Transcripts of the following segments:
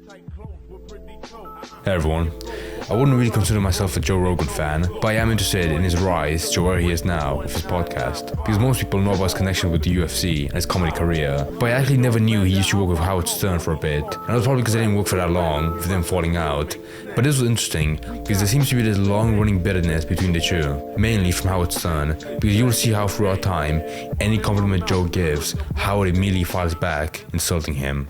Hey everyone, I wouldn't really consider myself a Joe Rogan fan, but I am interested in his rise to where he is now with his podcast, because most people know about his connection with the UFC and his comedy career, but I actually never knew he used to work with Howard Stern for a bit, and it was probably because they didn't work for that long, with them falling out. But this was interesting, because there seems to be this long-running bitterness between the two, mainly from Howard Stern, because you will see how throughout time, any compliment Joe gives, Howard immediately fires back, insulting him.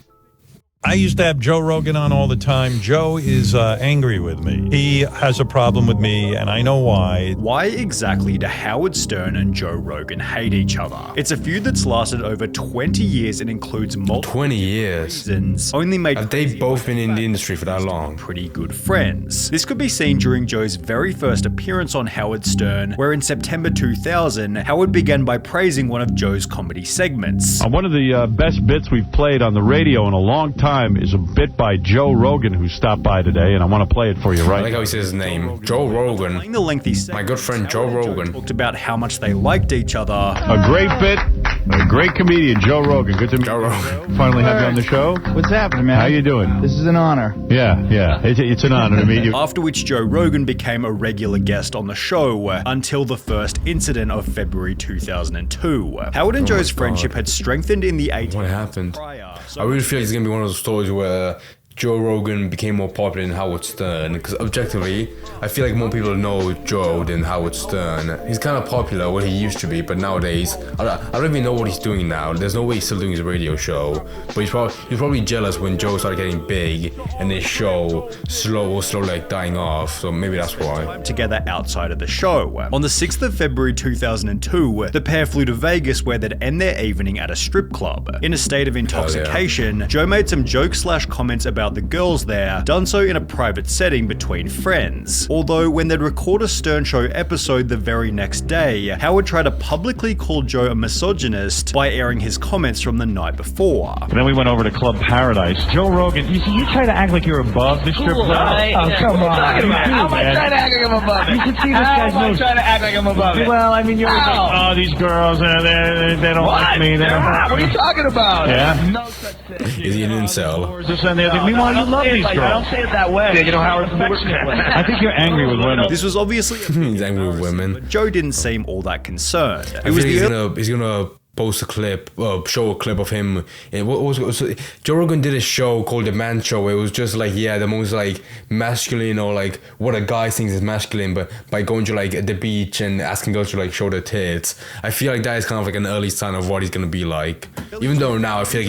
I used to have Joe Rogan on all the time. Joe is angry with me. He has a problem with me, and I know why. Why exactly do Howard Stern and Joe Rogan hate each other? It's a feud that's lasted over 20 years and includes multiple 20 years? seasons. Only made Have they both been in the industry for that long? Pretty good friends. This could be seen during Joe's very first appearance on Howard Stern, where in September 2000, Howard began by praising one of Joe's comedy segments. One of the best bits we've played on the radio in a long time is a bit by Joe Rogan, who stopped by today, and I want to play it for you right now. I like how he says his name, Joe Rogan. The lengthy My good friend Joe Rogan talked about how much they liked each other. A great bit, a great comedian, Joe Rogan. Good to meet you. Joe Rogan. Finally have you on the show. What's happening, man? How you doing? This is an honor. Yeah. It's an honor to meet you. After which Joe Rogan became a regular guest on the show until the first incident of February 2002. Howard and Joe's friendship had strengthened in the 80s. What happened? I really feel like it's gonna be one of those stories where Joe Rogan became more popular than Howard Stern, because objectively, I feel like more people know Joe than Howard Stern. He's kind of popular, what he used to be, but nowadays, I don't even know what he's doing now. There's no way he's still doing his radio show, but he's probably jealous when Joe started getting big and his show was slowly like dying off, so maybe that's why. Together outside of the show. On the 6th of February 2002, the pair flew to Vegas where they'd end their evening at a strip club. In a state of intoxication, Joe made some jokes/comments about the girls there, done so in a private setting between friends. Although when they'd record a Stern Show episode the very next day, Howard tried to publicly call Joe a misogynist by airing his comments from the night before. And then we went over to Club Paradise. Joe Rogan, you try to act like you're above the strip club. Oh, come on. How am I trying to act like I'm above it? You should see this How guy's am I moves. trying to act like I'm above it? Well, I mean, you're like, oh, these girls, they don't like me. They don't What are you talking about? Yeah? No such thing. Is he an incel? This and the other. Meanwhile, you love these I girls. don't say it that way. You know how affectionately. I think you're angry with women. This was obviously He's angry with women. but Joe didn't seem all that concerned. I feel like he's gonna post a clip, show a clip of him. So Joe Rogan did a show called The Man Show. It was just like, the most like masculine, or like what a guy thinks is masculine, but by going to like at the beach and asking girls to like show their tits. I feel like that is kind of like an early sign of what he's gonna be like. Even though now I feel like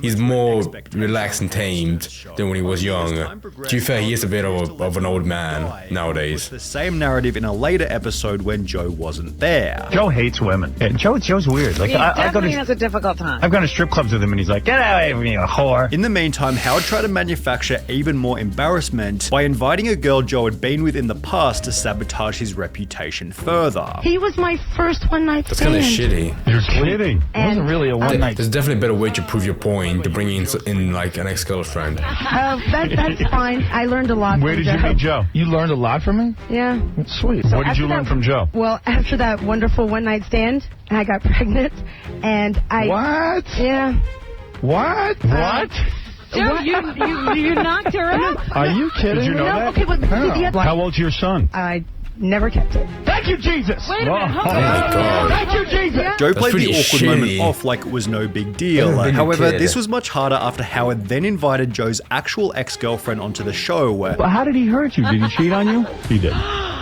he's more relaxed and tamed than when he was young. To be fair, he is a bit of an old man nowadays. The same narrative in a later episode when Joe wasn't there. Joe hates women. Yeah, Joe's weird. Like, He definitely has a difficult time. I've gone to strip clubs with him, and he's like, "Get away from me, you whore." In the meantime, Howard tried to manufacture even more embarrassment by inviting a girl Joe had been with in the past to sabotage his reputation further. He was my first one-night That's stand. kind of shitty. You're kidding. It wasn't really a one-night. There's definitely a better way to prove your point, to bring in like an ex-girlfriend. That's fine. I learned a lot Where from did you Joe. meet Joe? You learned a lot from me? Yeah. Sweet. So What did you after learn that- from Joe? Well, after that wonderful one-night stand, I got pregnant, and I... What? Yeah. What? What? Joe, you knocked her up? Are you kidding? Did you know No, that? okay, but see, the other... How old's your son? I never kept it. Thank you, Jesus. Wait a minute, hold Oh my god. Thank you, Jesus. Joe played the pretty awkward shitty. moment off like it was no big deal. Being a However, kid. this was much harder after Howard then invited Joe's actual ex-girlfriend onto the show. Well, how did he hurt you? Did he cheat on you? He did.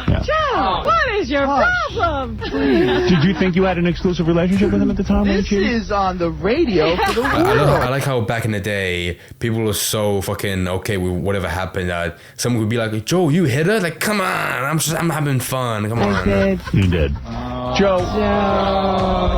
Yeah. Joe, what is your problem? Did you think you had an exclusive relationship with him at the time when he This cheated? is on the radio for the I world. like how back in the day, people were so fucking okay with whatever happened that someone would be like, Joe, you hit her? Like, come on, I'm having fun. Come on. I did. You did. Joe.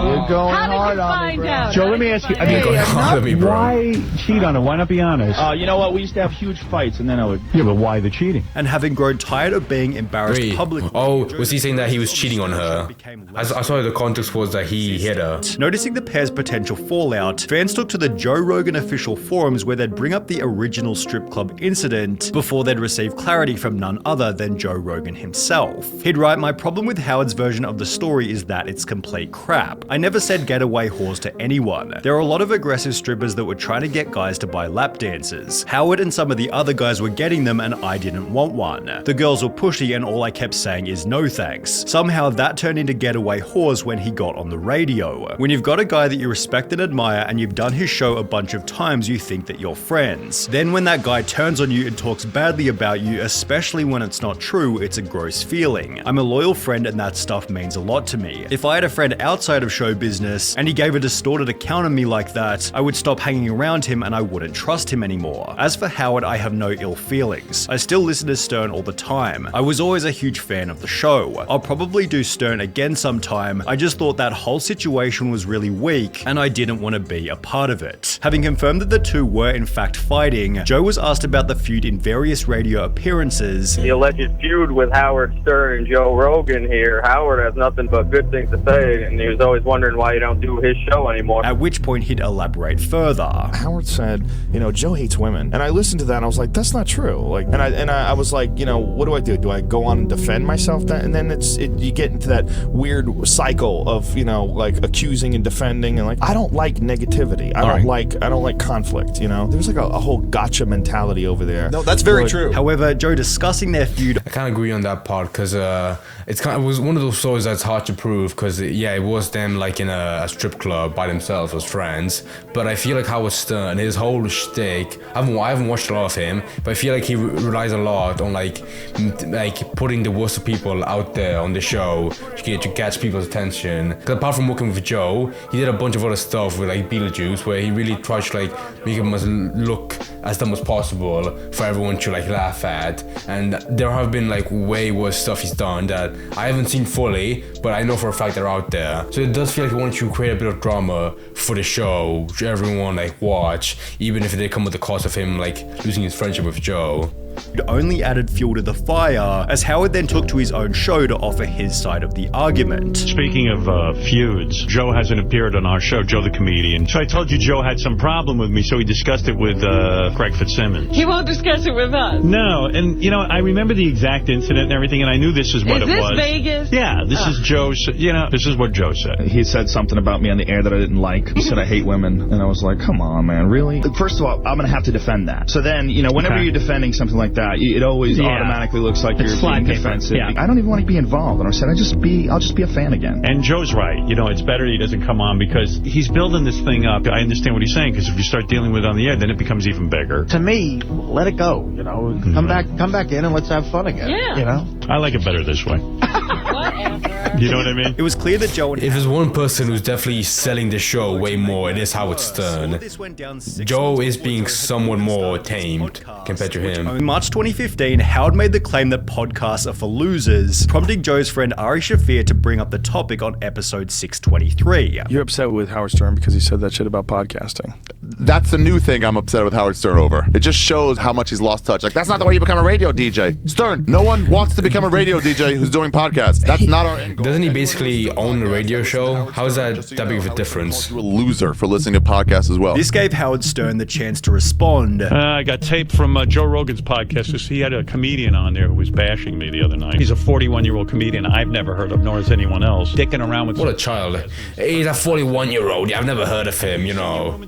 You're going How did you hard on me, find bro. out? Joe, let me ask you. I You're going hard at me, bro. why cheat on her? Why not be honest? You know what? We used to have huge fights, and then I would. Yeah, but why the cheating? And having grown tired of being embarrassed Wait, publicly publicly. Oh, was he saying that he was cheating on her? I saw the context was that he hit her. Noticing the pair's potential fallout, fans took to the Joe Rogan official forums where they'd bring up the original strip club incident before they'd receive clarity from none other than Joe Rogan himself. He'd write, "My problem with Howard's version of the story is that it's complete crap. I never said getaway whores to anyone. There are a lot of aggressive strippers that were trying to get guys to buy lap dances. Howard and some of the other guys were getting them and I didn't want one. The girls were pushy and all I kept saying is no thanks. Somehow that turned into getaway whores when he got on the radio. When you've got a guy that you respect and admire and you've done his show a bunch of times, you think that you're friends. Then when that guy turns on you and talks badly about you, especially when it's not true, it's a gross feeling. I'm a loyal friend and that stuff means a lot to me. If I had a friend outside of show business and he gave a distorted account of me like that, I would stop hanging around him and I wouldn't trust him anymore. As for Howard, I have no ill feelings. I still listen to Stern all the time. I was always a huge fan of the show. I'll probably do Stern again sometime. I just thought that whole situation was really weak and I didn't want to be a part of it." Having confirmed that the two were in fact fighting, Joe was asked about the feud in various radio appearances. The alleged feud with Howard Stern and Joe Rogan here. Howard has nothing but good things to say, and he was always wondering why you don't do his show anymore. At which point he'd elaborate further. Howard said, Joe hates women. And I listened to that and I was like, that's not true. I was like, what do? Do I go on and defend myself? And then you get into that weird cycle of, accusing and defending and I don't like negativity. I don't like conflict, There's a whole gotcha mentality over there. No, that's very true. However, Joe discussing their feud. I kind of agree on that part because it was one of those stories that's hard to prove because it was them in a strip club by themselves as friends. But I feel like Howard Stern, his whole shtick, I haven't watched a lot of him, but I feel like he relies a lot on putting the worst of people out there on the show to catch people's attention. Because apart from working with Joe, he did a bunch of other stuff with Beetlejuice where he really tried to make him look as dumb as possible for everyone to laugh at. And there have been way worse stuff he's done that I haven't seen fully, but I know for a fact they're out there. So it does feel like he wanted to create a bit of drama for the show, to everyone watch, even if it did come at the cost of him losing his friendship with Joe. Only added fuel to the fire, as Howard then took to his own show to offer his side of the argument. Speaking of feuds, Joe hasn't appeared on our show, Joe the comedian. So I told you Joe had some problem with me, so he discussed it with Craig Fitzsimmons. He won't discuss it with us. No, and I remember the exact incident and everything, and I knew this is what it was. Is this Vegas? Yeah, this is Joe's, this is what Joe said. He said something about me on the air that I didn't like. He said I hate women, and I was like, come on, man, really? First of all, I'm going to have to defend that. So then, whenever you're defending something like that, it always automatically looks like you're being defensive. Yeah. I don't even want to be involved. And I said, I'll just be a fan again. And Joe's right. It's better he doesn't come on because he's building this thing up. I understand what he's saying because if you start dealing with it on the air, then it becomes even bigger. To me, let it go. Come back in and let's have fun again. Yeah. I like it better this way. You know what I mean? It was clear that Joe and if there's one person who's definitely selling the show way more, it is Howard Stern. Joe is being somewhat more tamed compared to him. In March 2015, Howard made the claim that podcasts are for losers, prompting Joe's friend Ari Shaffir to bring up the topic on episode 623. You're upset with Howard Stern because he said that shit about podcasting. That's the new thing I'm upset with Howard Stern over. It just shows how much he's lost touch. That's not the way you become a radio DJ. Stern, no one wants to become a radio DJ who's doing podcasts. That's not our end goal. Doesn't he basically own the radio show? How is that big of a difference? You're a loser for listening to podcasts as well. This gave Howard Stern the chance to respond. I got tape from Joe Rogan's podcast. He had a comedian on there who was bashing me the other night. He's a 41-year-old comedian I've never heard of, nor has anyone else. Dicking around with... What a child. He's a 41-year-old. I've never heard of him,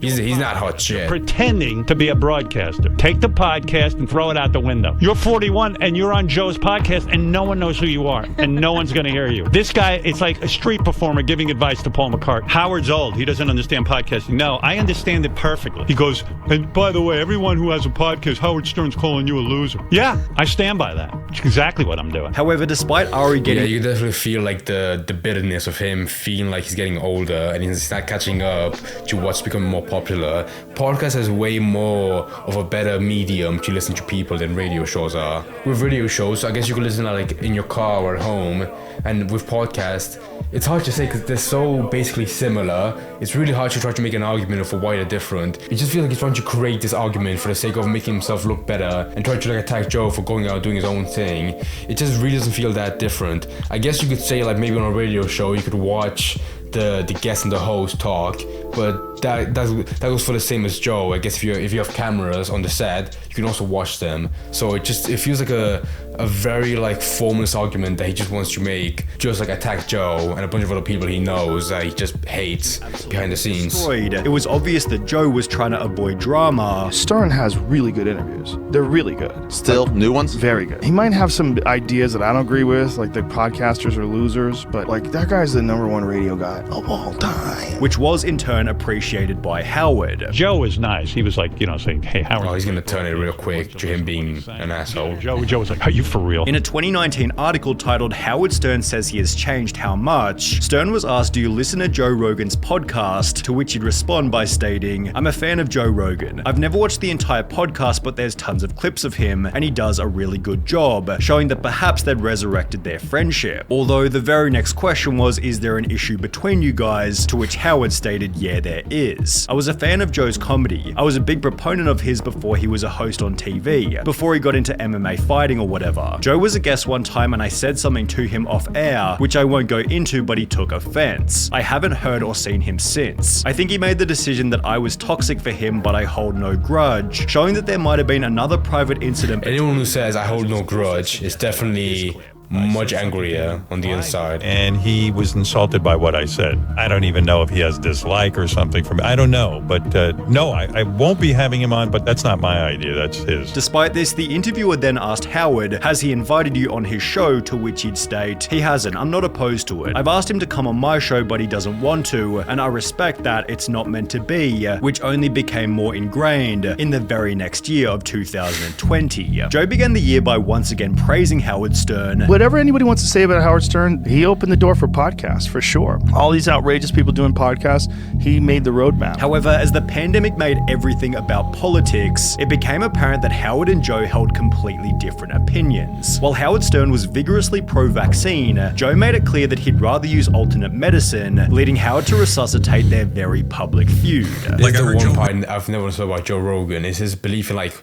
He's not hot shit. Pretending to be a broadcaster. Take the podcast and throw it out the window. You're 41 and you're on Joe's podcast and no one knows who you are and no one's going to hear you. This guy, it's like a street performer giving advice to Paul McCartney. Howard's old. He doesn't understand podcasting. No, I understand it perfectly. He goes, and by the way, everyone who has a podcast, Howard Stern's calling you a loser. Yeah, I stand by that. It's exactly what I'm doing. However, despite Ari getting... Yeah, you definitely feel the bitterness of him feeling like he's getting older and he's not catching up to what's becoming more popular. Podcast is way more of a better medium to listen to people than radio shows are. With radio shows, I guess you can listen in your car or at home, and with podcast, it's hard to say because they're so basically similar. It's really hard to try to make an argument for why they're different. It just feels like he's trying to create this argument for the sake of making himself look better and trying to like attack Joe for going out doing his own thing. It just really doesn't feel that different. I guess you could say like maybe on a radio show you could watch the guest and the host talk, but that goes for the same as Joe. I guess if you have cameras on the set, you can also watch them. So it feels like a very like formless argument that he just wants to make, just like attack Joe and a bunch of other people he knows that he just hates behind the scenes. It was obvious that Joe was trying to avoid drama. Stern has really good interviews. They're really good. Still, new ones? Very good. He might have some ideas that I don't agree with, like the podcasters are losers, but like that guy's the #1 radio guy of all time. Which was in turn appreciated by Howard. Joe was nice. He was like, saying, hey, Howard. Oh, he's gonna turn it real quick to him being an asshole. Joe was like, are you for real? In a 2019 article titled Howard Stern Says He Has Changed How Much, Stern was asked, do you listen to Joe Rogan's podcast? To which he'd respond by stating, I'm a fan of Joe Rogan. I've never watched the entire podcast, but there's tons of clips of him, and he does a really good job, showing that perhaps they'd resurrected their friendship. Although the very next question was, is there an issue between you guys? To which Howard stated, yeah, there is. I was a fan of Joe's comedy. I was a big proponent of his before he was a host on TV, before he got into MMA fighting or whatever. Joe was a guest one time and I said something to him off air, which I won't go into, but he took offense. I haven't heard or seen him since. I think he made the decision that I was toxic for him, but I hold no grudge, showing that there might have been another private incident. Anyone who says I hold no grudge is definitely much angrier on the inside. And he was insulted by what I said. I don't even know if he has dislike or something from me. I don't know, but no, I won't be having him on, but that's not my idea, that's his. Despite this, the interviewer then asked Howard, has he invited you on his show? To which he'd state, he hasn't, I'm not opposed to it. I've asked him to come on my show, but he doesn't want to, and I respect that, it's not meant to be, which only became more ingrained in the very next year of 2020. Joe began the year by once again praising Howard Stern. Whatever anybody wants to say about Howard Stern, he opened the door for podcasts, for sure. All these outrageous people doing podcasts, he made the roadmap. However, as the pandemic made everything about politics, it became apparent that Howard and Joe held completely different opinions. While Howard Stern was vigorously pro-vaccine, Joe made it clear that he'd rather use alternate medicine, leading Howard to resuscitate their very public feud. Like the one part I've never understood about Joe Rogan is his belief in like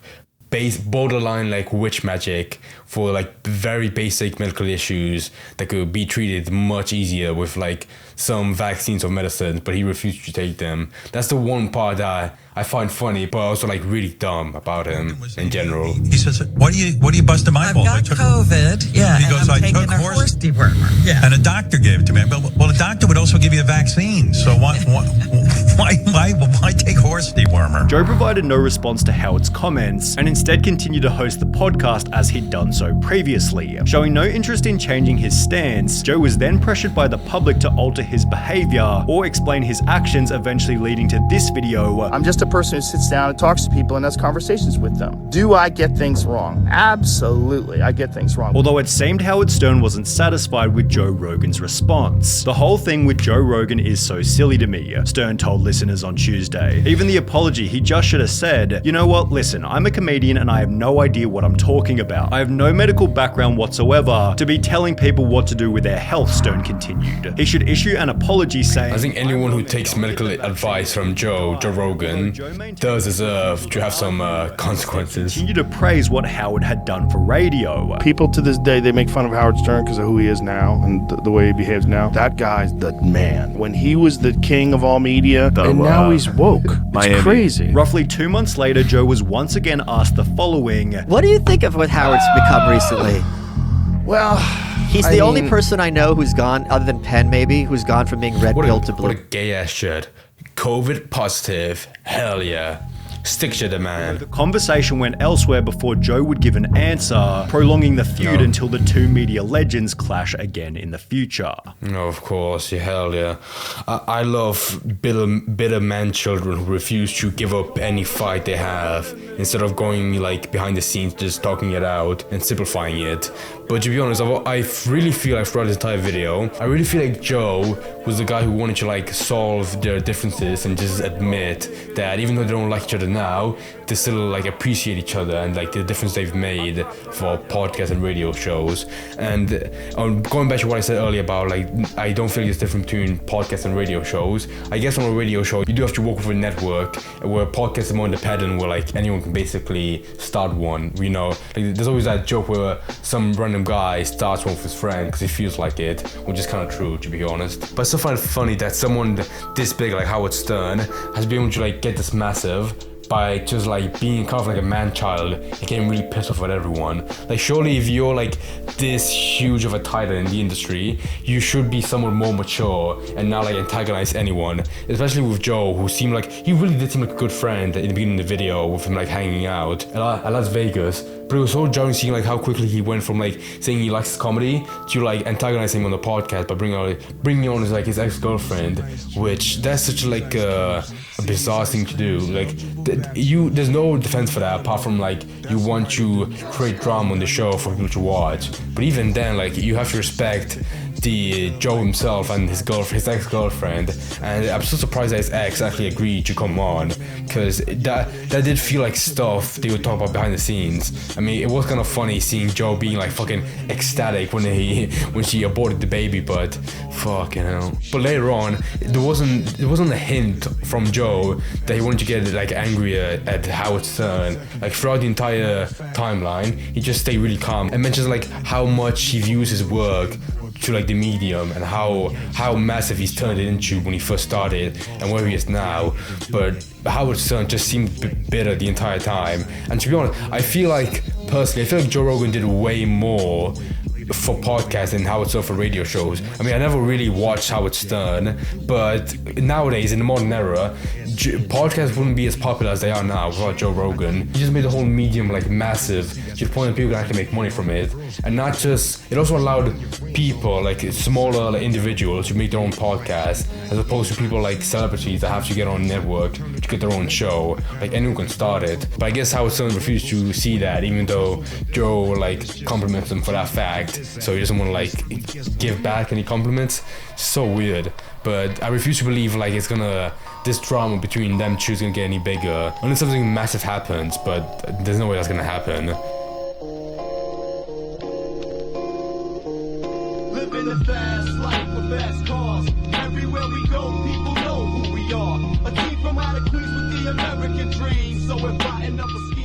borderline like witch magic for like very basic medical issues that could be treated much easier with like some vaccines or medicines, but he refused to take them. That's the one part that I find funny, but also like really dumb about him in general. He says, "What are you busting my balls?" I've got COVID. Yeah, he goes, I'm "I taking took a horse dewormer." Yeah, and a doctor gave it to me. Well, a doctor would also give you a vaccine. So why take horse dewormer? Joe provided no response to Howard's comments and instead continued to host the podcast as he'd done so previously. Showing no interest in changing his stance, Joe was then pressured by the public to alter his behavior or explain his actions, eventually leading to this video. I'm just a person who sits down and talks to people and has conversations with them. Do I get things wrong? Absolutely, I get things wrong. Although it seemed Howard Stern wasn't satisfied with Joe Rogan's response. The whole thing with Joe Rogan is so silly to me, Stern told listeners on Tuesday. Even the apology, he just should have said, you know what, listen, I'm a comedian and I have no idea what I'm talking about. I have no medical background whatsoever to be telling people what to do with their health, Stern continued. He should issue an apology saying, I think anyone who takes medical advice from Joe Rogan does deserve to have some consequences. Continue to praise what Howard had done for radio. People to this day, they make fun of Howard Stern because of who he is now and the way he behaves now. That guy's the man. When he was the king of all media, and now he's woke. It's crazy. Roughly 2 months later, Joe was once again asked the following. What do you think of what Howard's become recently? Well, he's the only person I know who's gone, other than Penn maybe, who's gone from being red pill to blue. What a gay ass shit. COVID positive, hell yeah. Stick to the man. The conversation went elsewhere before Joe would give an answer, prolonging the feud until the two media legends clash again in the future. No, of course, yeah, hell yeah. I love bitter man children who refuse to give up any fight they have instead of going like behind the scenes, just talking it out and simplifying it. But to be honest, I really feel like throughout this entire video, I really feel like Joe was the guy who wanted to like solve their differences and just admit that even though they don't like each other now, they still like appreciate each other and like the difference they've made for podcasts and radio shows. And going back to what I said earlier about like I don't feel there's difference between podcasts and radio shows. I guess on a radio show you do have to work with a network, where podcasts are more independent, where like anyone can basically start one. You know, like there's always that joke where some random guy starts one with his friend because he feels like it, which is kind of true, to be honest. But I still find it funny that someone this big like Howard Stern has been able to like get this massive by just like being kind of like a man-child and getting really pissed off at everyone. Like surely if you're like this huge of a title in the industry, you should be somewhat more mature and not like antagonize anyone, especially with Joe, who seemed like he really did seem like a good friend in the beginning of the video with him like hanging out at Las Vegas. But it was so jarring seeing like how quickly he went from like saying he likes comedy to like antagonizing him on the podcast by bringing on his like his ex-girlfriend, which that's such like a bizarre thing to do. Like there's no defense for that apart from like you want to create drama on the show for people to watch. But even then, like you have to respect the Joe himself and his ex-girlfriend, and I'm so surprised that his ex actually agreed to come on, because that did feel like stuff they would talk about behind the scenes. I mean, it was kind of funny seeing Joe being like fucking ecstatic when she aborted the baby, but fucking hell. But later on, there wasn't a hint from Joe that he wanted to get like angrier at Howard Stern. Like throughout the entire timeline, he just stayed really calm and mentions like how much he views his work to like the medium and how massive he's turned it into when he first started and where he is now. But Howard Stern just seemed bitter the entire time. And to be honest, I feel like Joe Rogan did way more for podcasts than Howard Stern for radio shows. I mean, I never really watched Howard Stern, but nowadays in the modern era, podcasts wouldn't be as popular as they are now without Joe Rogan. He just made the whole medium like massive to the point that people can actually make money from it. And not just, it also allowed people like smaller like, individuals to make their own podcasts, as opposed to people like celebrities that have to get on a network to get their own show. Like anyone can start it. But I guess Howard Stern refused to see that, even though Joe like compliments him for that fact. So he doesn't want to like give back any compliments. So weird. But I refuse to believe like this drama between them two is gonna get any bigger unless something massive happens, but there's no way that's gonna happen. Living the fast life for fast cars. Everywhere we go, people know who we are. A team from out of Queens with the American dream. So we're fighting up a